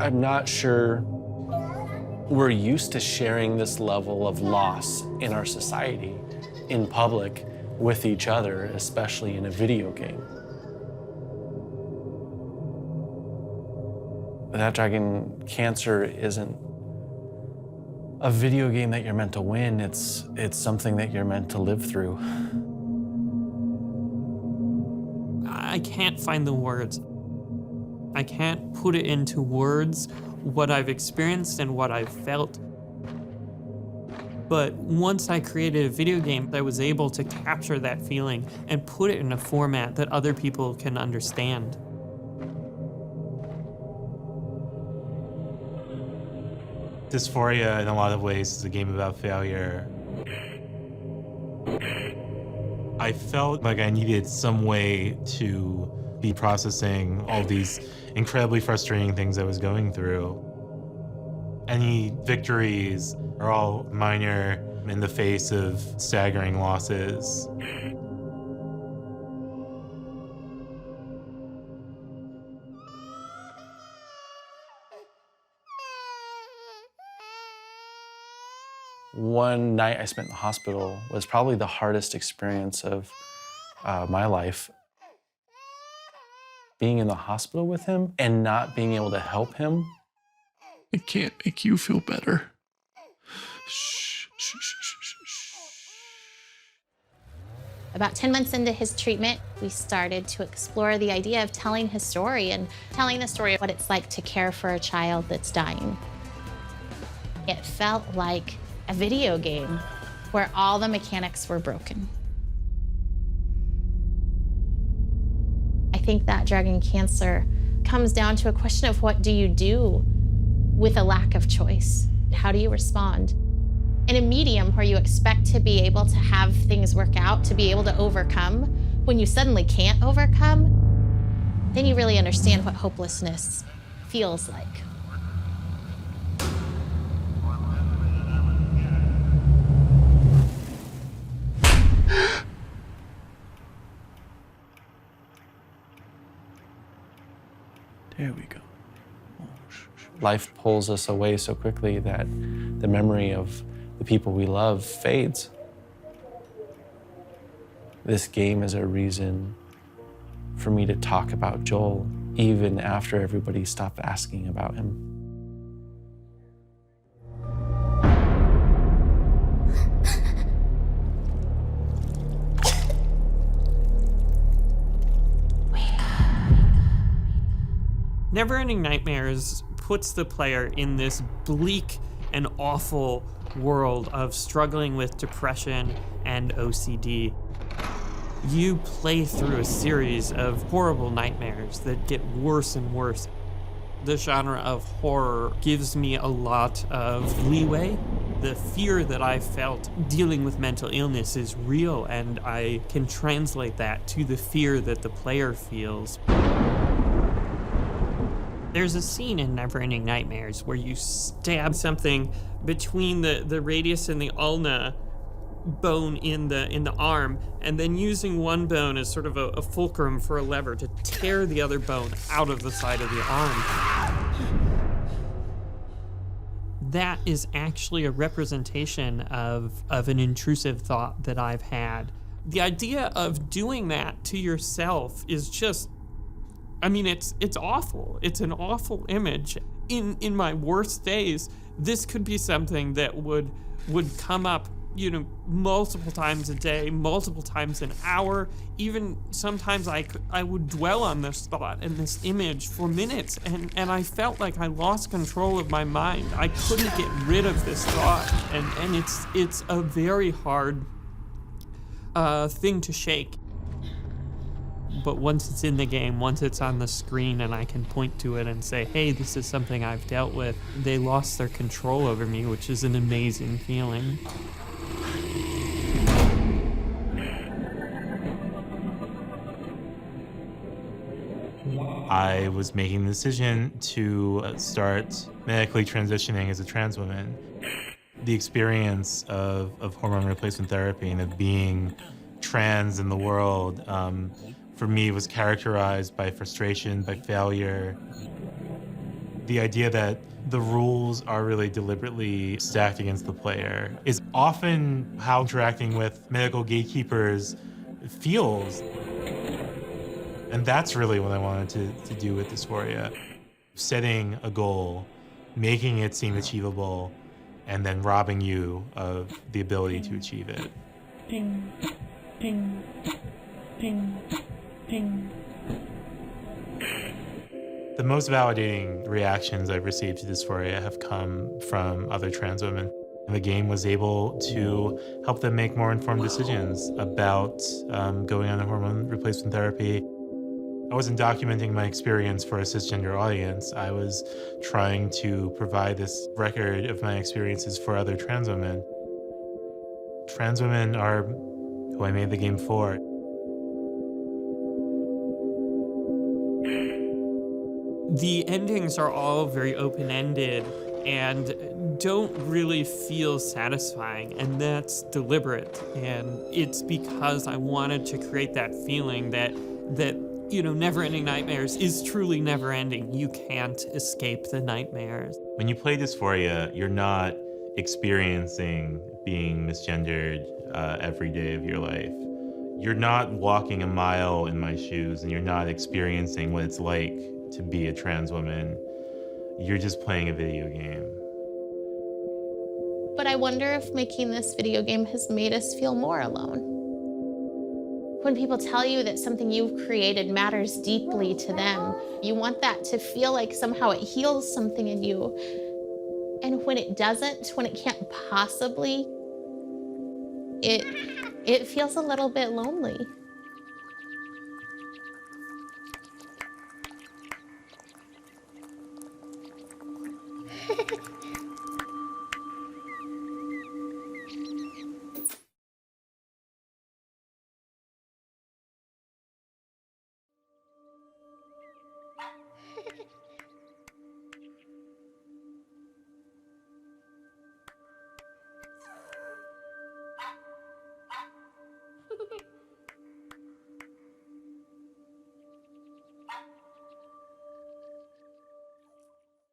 I'm not sure we're used to sharing this level of loss in our society, in public, with each other, especially in a video game. That Dragon Cancer isn't a video game that you're meant to win. It's something that you're meant to live through. I can't find the words. I can't put it into words what I've experienced and what I've felt. But once I created a video game, I was able to capture that feeling and put it in a format that other people can understand. Dysphoria, in a lot of ways, is a game about failure. I felt like I needed some way to be processing all these incredibly frustrating things I was going through. Any victories are all minor in the face of staggering losses. One night I spent in the hospital was probably the hardest experience of my life. Being in the hospital with him and not being able to help him. It can't make you feel better. Shh, shh, shh, shh, shh, shh. About 10 months into his treatment, we started to explore the idea of telling his story and telling the story of what it's like to care for a child that's dying. It felt like a video game where all the mechanics were broken. I think that Dragon Cancer comes down to a question of what do you do with a lack of choice? How do you respond? In a medium where you expect to be able to have things work out, to be able to overcome, when you suddenly can't overcome, then you really understand what hopelessness feels like. There we go. Life pulls us away so quickly that the memory of the people we love fades. This game is a reason for me to talk about Joel, even after everybody stopped asking about him. Neverending Nightmares puts the player in this bleak and awful world of struggling with depression and OCD. You play through a series of horrible nightmares that get worse and worse. The genre of horror gives me a lot of leeway. The fear that I felt dealing with mental illness is real, and I can translate that to the fear that the player feels. There's a scene in Neverending Nightmares where you stab something between the radius and the ulna bone in the arm, and then using one bone as sort of a fulcrum for a lever to tear the other bone out of the side of the arm. That is actually a representation of an intrusive thought that I've had. The idea of doing that to yourself is just, I mean, it's awful. It's an awful image. In my worst days, this could be something that would come up, you know, multiple times a day, multiple times an hour. Even sometimes I would dwell on this thought and this image for minutes, and I felt like I lost control of my mind. I couldn't get rid of this thought, and it's a very hard thing to shake. But once it's in the game, once it's on the screen and I can point to it and say, hey, this is something I've dealt with, they lost their control over me, which is an amazing feeling. I was making the decision to start medically transitioning as a trans woman. The experience of hormone replacement therapy and of being trans in the world, for me, was characterized by frustration, by failure. The idea that the rules are really deliberately stacked against the player is often how interacting with medical gatekeepers feels. And that's really what I wanted to do with Dysphoria. Setting a goal, making it seem achievable, and then robbing you of the ability to achieve it. Ping, ping, ping, ping. The most validating reactions I've received to Dysphoria have come from other trans women. The game was able to help them make more informed decisions about going on a hormone replacement therapy. I wasn't documenting my experience for a cisgender audience. I was trying to provide this record of my experiences for other trans women. Trans women are who I made the game for. The endings are all very open-ended and don't really feel satisfying, and that's deliberate. And it's because I wanted to create that feeling that Never-Ending Nightmares is truly never-ending. You can't escape the nightmares. When you play Dysphoria, you're not experiencing being misgendered every day of your life. You're not walking a mile in my shoes, and you're not experiencing what it's like to be a trans woman. You're just playing a video game. But I wonder if making this video game has made us feel more alone. When people tell you that something you've created matters deeply to them, you want that to feel like somehow it heals something in you. And when it doesn't, when it can't possibly, it feels a little bit lonely.